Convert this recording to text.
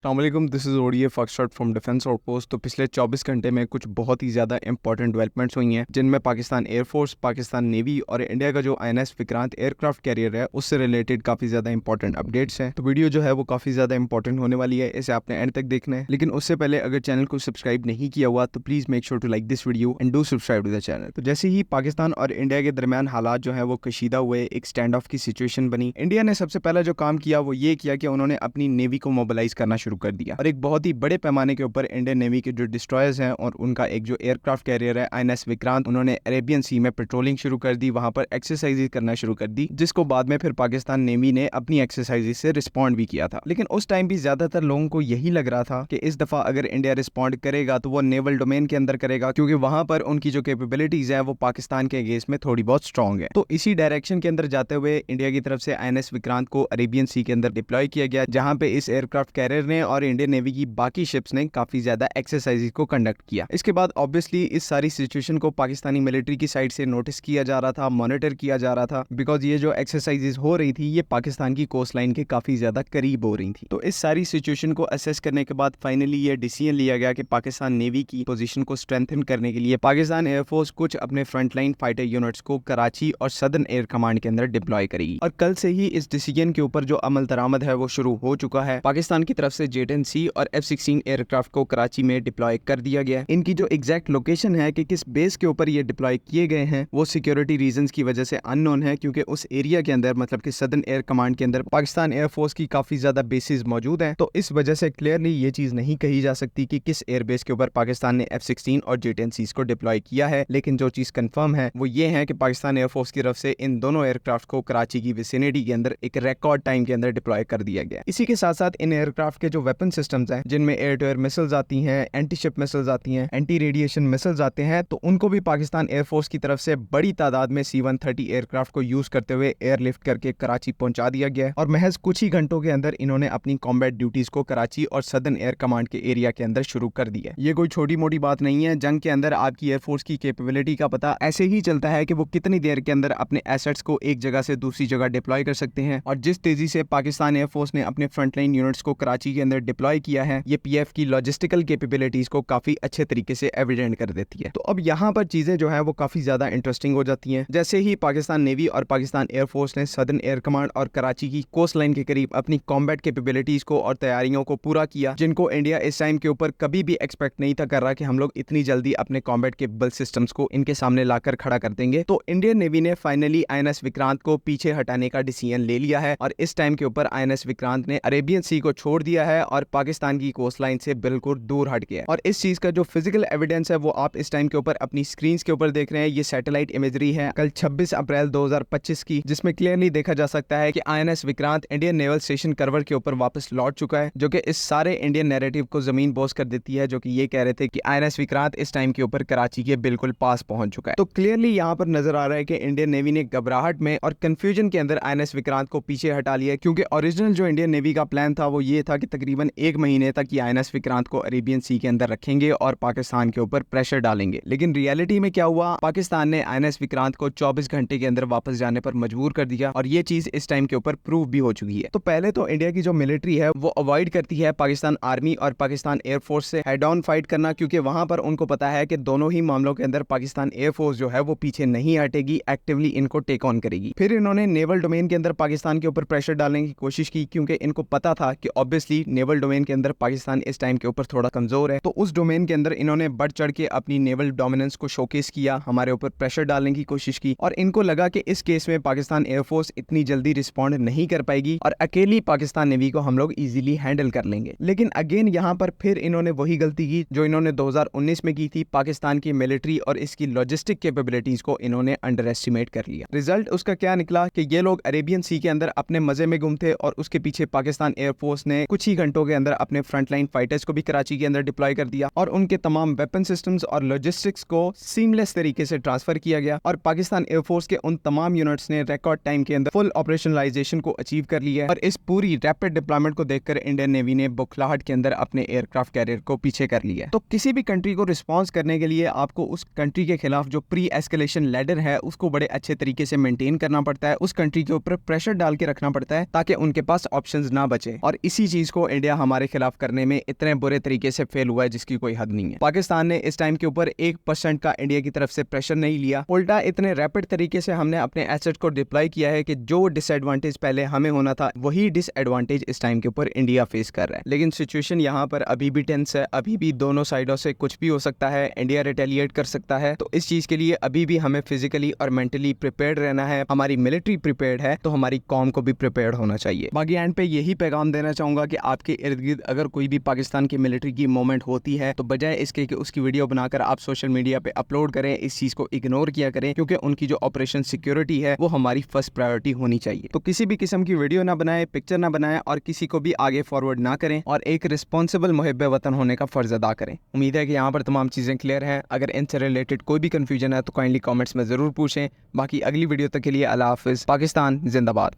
अस्सलामुअलैकुम, this is ODA foxtrot from defence outpost. तो पिछले 24 घंटे में कुछ बहुत ही ज़्यादा इंपॉर्टेंट डेवलपमेंट्स हुई हैं, जिनमें पाकिस्तान एयरफोर्स, पाकिस्तान नेवी और इंडिया का जो आईएनएस विक्रांत एयरक्राफ्ट कैरियर है उससे रिलेटेड काफ़ी ज़्यादा इंपॉर्टेंट अपडेट्स हैं। तो वीडियो जो है वो काफ़ी ज़्यादा इंपॉर्टेंट होने वाली है, इसे आपने एंड तक देखना है। लेकिन उससे पहले अगर चैनल को सब्सक्राइब नहीं किया हुआ तो please make sure to like this video and do subscribe to the channel. तो जैसे ही पाकिस्तान और इंडिया के दरमियान हालात जो है वो कशीदा हुए, एक स्टैंड ऑफ की सिचुएशन बनी। इंडिया ने सबसे पहला जो काम किया वो ये किया कि उन्होंने अपनी नेवी को मोबिलाइज करना शुरू कर दिया और एक बहुत ही बड़े पैमाने के ऊपर इंडियन नेवी के जो डिस्ट्रॉयर्स हैं और उनका एक जो एयरक्राफ्ट कैरियर है आईएनएस विक्रांत, उन्होंने अरेबियन सी में पेट्रोलिंग शुरू कर दी, वहां पर एक्सरसाइजेज करना शुरू कर दी, जिसको बाद में फिर पाकिस्तान नेवी ने अपनी एक्सरसाइजेज से रिस्पॉन्ड भी किया था। लेकिन उस टाइम भी ज्यादातर लोगों को यही लग रहा था कि इस दफा अगर इंडिया रिस्पॉन्ड करेगा तो वो नेवल डोमेन के अंदर करेगा, क्योंकि वहां पर उनकी जो कैपेबिलिटीज है वो पाकिस्तान के अगेंस्ट में थोड़ी बहुत स्ट्रॉन्ग है। तो इसी डायरेक्शन के अंदर जाते हुए इंडिया की तरफ से आईएनएस विक्रांत को अरेबियन सी के अंदर डिप्लॉय किया गया, जहां पे इस एयरक्राफ्ट कैरियर ने और इंडियन नेवी की बाकी शिप्स ने काफी ज्यादा एक्सरसाइजेज को कंडक्ट किया। इसके बाद ऑब्वियसली इस सारी सिचुएशन को पाकिस्तानी मिलिट्री की साइड से नोटिस किया जा रहा था, मॉनिटर किया जा रहा था, बिकॉज ये जो एक्सरसाइजेज हो रही थी ये पाकिस्तान की कोस्ट लाइन के काफी ज्यादा करीब हो रही थी। तो इस सारी सिचुएशन को असेस करने के बाद फाइनली ये डिसीजन लिया गया कि पाकिस्तान नेवी की पोजीशन को स्ट्रेंथन करने के लिए पाकिस्तान एयरफोर्स कुछ अपने फ्रंटलाइन फाइटर यूनिट्स को कराची और सदर्न एयर कमांड के अंदर डिप्लॉय करेगी। और कल से ही इस डिसीजन के ऊपर जो अमल दरामद है वो शुरू हो चुका है। पाकिस्तान की तरफ से J-10C और F-16 एयरक्राफ्ट को कराची में डिप्लॉय कर दिया गया है। इनकी जो एग्जैक्ट लोकेशन है कि किस बेस के ऊपर ये डिप्लॉय किए गए हैं वो सिक्योरिटी रीजंस की वजह से अननोन है, क्योंकि उस एरिया के अंदर मतलब कि सदर्न एयर कमांड के अंदर पाकिस्तान एयरफोर्स की काफी ज्यादा बेसिस मौजूद हैं। तो इस वजह से क्लियरली ये चीज नहीं कही जा सकती कि किस एयरबेस के ऊपर पाकिस्तान ने F-16 और J-10C को डिप्लॉय किया है। लेकिन जो चीज कंफर्म है वो ये है कि पाकिस्तान एयरफोर्स की तरफ से इन दोनों एयरक्राफ्ट को कराची की विसिनिटी के अंदर एक रिकॉर्ड टाइम के अंदर डिप्लॉय कर दिया गया। इसी के साथ साथ इन एयरक्राफ्ट के जो वेपन सिस्टम्स हैं, जिनमें एयर टू एयर मिसाइल्स आती हैं, एंटी शिप मिसाइल्स आती हैं, एंटी रेडिएशन मिसाइल्स आते हैं, तो उनको भी पाकिस्तान एयरफोर्स की तरफ से बड़ी तादाद में C-130 एयरक्राफ्ट को यूज करते हुए एयरलिफ्ट करके कराची पहुंचा दिया गया है। और महज कुछ ही घंटों के अंदर इन्होंने अपनी कॉम्बैट ड्यूटीज को कराची और सदर्न एयर कमांड के एरिया के अंदर शुरू कर दिया। ये कोई छोटी मोटी बात नहीं है। जंग के अंदर आपकी एयरफोर्स की कैपेबिलिटी का पता ऐसे ही चलता है कि वो कितनी देर के अंदर अपने एसेट्स को एक जगह से दूसरी जगह डिप्लॉय कर सकते हैं। और जिस तेजी से पाकिस्तान एयरफोर्स ने अपने फ्रंटलाइन यूनिट्स को कराची के अंदर डिप्लॉय किया है, ये पीएफ की लॉजिस्टिकल कैपेबिलिटीज को काफी अच्छे तरीके से एविडेंट कर देती है। तो अब यहाँ पर चीजें जो है वो काफी ज्यादा इंटरेस्टिंग हो जाती हैं। जैसे ही पाकिस्तान नेवी और पाकिस्तान एयरफोर्स ने सदर्न एयर कमांड और कराची की कोस्ट लाइन के करीब अपनी कॉम्बैट कैपेबिलिटीज को और तैयारियों को पूरा किया, जिनको इंडिया इस टाइम के ऊपर कभी भी एक्सपेक्ट नहीं था कर रहा कि हम लोग इतनी जल्दी अपने कॉम्बैट केपेबल सिस्टम्स को इनके सामने लाकर खड़ा कर देंगे। तो इंडियन नेवी ने फाइनली आईएनएस विक्रांत को पीछे हटाने का डिसीजन ले लिया है और इस टाइम के ऊपर आईएनएस विक्रांत ने अरेबियन सी को छोड़ दिया है और पाकिस्तान की कोस्ट लाइन से बिल्कुल दूर हट गया है। और इस चीज का जो फिजिकल एविडेंस है वो आप इस टाइम के ऊपर अपनी स्क्रीन के ऊपर देख रहे हैं। ये सैटेलाइट इमेजरी है कल 26 अप्रैल 2025 की, जिसमें क्लियरली देखा जा सकता है कि INS Vikrant Indian naval station Karwar के ऊपर वापस लौट चुका है, जो कि इस सारे इंडियन नैरेटिव को जमीन बोस कर देती है, जो कि ये कह रहे थे कि आईएनएस विक्रांत इस टाइम के ऊपर कराची के बिल्कुल पास पहुंच चुका है। तो क्लियरली यहाँ पर नजर आ रहा है कि इंडियन नेवी ने घबराहट में और कंफ्यूजन के अंदर आईएनएस विक्रांत को पीछे हटा लिया, क्योंकि ओरिजिनल जो इंडियन नेवी का प्लान था वो ये था कि तकरीबन 1 महीने तक ये आईएनएस विक्रांत को अरेबियन सी के अंदर रखेंगे और पाकिस्तान के ऊपर प्रेशर डालेंगे। लेकिन रियलिटी में क्या हुआ, पाकिस्तान ने आईएनएस विक्रांत को 24 घंटे के अंदर वापस जाने पर मजबूर कर दिया और ये चीज इस टाइम के ऊपर प्रूव भी हो चुकी है। तो पहले तो इंडिया की जो मिलिट्री है वो अवॉइड करती है पाकिस्तान आर्मी और पाकिस्तान एयरफोर्स से हेड ऑन फाइट करना, क्योंकि वहां पर उनको पता है कि दोनों ही मामलों के अंदर पाकिस्तान एयरफोर्स जो है वो पीछे नहीं हटेगी, एक्टिवली इनको टेक ऑन करेगी। फिर इन्होंने नेवल डोमेन के अंदर पाकिस्तान के ऊपर प्रेशर डालने की कोशिश की, क्योंकि इनको पता था कि ऑब्वियसली नेवल डोमेन के अंदर पाकिस्तान इस टाइम के ऊपर थोड़ा कमजोर है। तो उस डोमेन के अंदर इन्होंने बढ़ चढ़ के अपनी नेवल डोमिनेंस को शोकेस किया, हमारे ऊपर प्रेशर डालने की कोशिश की और इनको लगा कि इस केस में पाकिस्तान एयरफोर्स इतनी जल्दी रिस्पॉन्ड नहीं कर पाएगी और अकेली पाकिस्तान नेवी को हम लोग इजीली हैंडल कर लेंगे। लेकिन अगेन यहाँ पर फिर इन्होंने वही गलती की जो इन्होंने 2019 में की थी। पाकिस्तान की मिलिट्री और इसकी लॉजिस्टिक कैपेबिलिटीज को इन्होंने अंडर एस्टिमेट कर लिया। रिजल्ट उसका क्या निकला कि ये लोग अरेबियन सी के अंदर अपने मजे में गुम थे और उसके पीछे पाकिस्तान एयरफोर्स ने कुछ ही घंटों के अंदर अपने फ्रंटलाइन फाइटर्स को भी कराची के अंदर डिप्लॉय कर दिया और उनके तमाम वेपन सिस्टम्स और लॉजिस्टिक्स को सीमलेस तरीके से ट्रांसफर किया गया और पाकिस्तान एयरफोर्स के उन तमाम यूनिट्स ने रिकॉर्ड टाइम के अंदर फुल ऑपरेशनलाइजेशन को अचीव कर लिया है। और इस पूरी रैपिड डिप्लॉयमेंट को देखकर इंडियन नेवी ने बुखलाहट के अंदर अपने एयरक्राफ्ट कैरियर को पीछे कर लिया है। तो किसी भी कंट्री को रिस्पॉन्स करने के लिए आपको उस कंट्री के खिलाफ जो प्री एस्केलेशन लैडर है उसको बड़े अच्छे तरीके से मेंटेन करना पड़ता है, उस कंट्री के ऊपर प्रेशर डाल के रखना पड़ता है ताकि उनके पास ऑप्शंस ना बचे। और इसी चीज को इंडिया हमारे खिलाफ करने में इतने बुरे तरीके से फेल हुआ है जिसकी कोई हद नहीं है। पाकिस्तान ने इस टाइम के ऊपर 1% का इंडिया की तरफ से प्रेशर नहीं लिया, उल्टा इतने रैपिड तरीके से हमने अपने एसेट को डिप्लॉय किया है कि जो डिसएडवांटेज पहले हमें होना था वही डिसएडवांटेज इस टाइम के ऊपर इंडिया फेस कर रहा है। लेकिन सिचुएशन यहाँ पर अभी भी टेंस है, अभी भी दोनों साइडों से कुछ भी हो सकता है, इंडिया रिटेलिएट कर सकता है। तो इस चीज के लिए अभी भी हमें फिजिकली और मेंटली प्रिपेयर्ड रहना है। हमारी मिलिट्री प्रिपेयर्ड है तो हमारी कौम को भी प्रिपेयर्ड होना चाहिए। बाकी एंड पे यही पैगाम देना चाहूंगा कि आपके इर्द गिर्द अगर कोई भी पाकिस्तान की मिलिट्री की मूवमेंट होती है तो बजाय इसके कि उसकी वीडियो बनाकर आप सोशल मीडिया पे अपलोड करें, इस चीज को इग्नोर किया करें, क्योंकि उनकी जो ऑपरेशन सिक्योरिटी है वो हमारी फर्स्ट प्रायोरिटी होनी चाहिए। तो किसी भी किस्म की वीडियो ना बनाए, पिक्चर ना बनाए और किसी को भी आगे फॉरवर्ड ना करें और एक रिस्पॉन्सिबल मुहिब्बे वतन होने का फर्ज अदा करें। उम्मीद है कि यहाँ पर तमाम चीजें क्लियर हैं। अगर इनसे रिलेटेड कोई भी कंफ्यूजन है तो काइंडली कमेंट्स में जरूर पूछें। बाकी अगली वीडियो तक के लिए अल्लाह हाफिज। पाकिस्तान जिंदाबाद।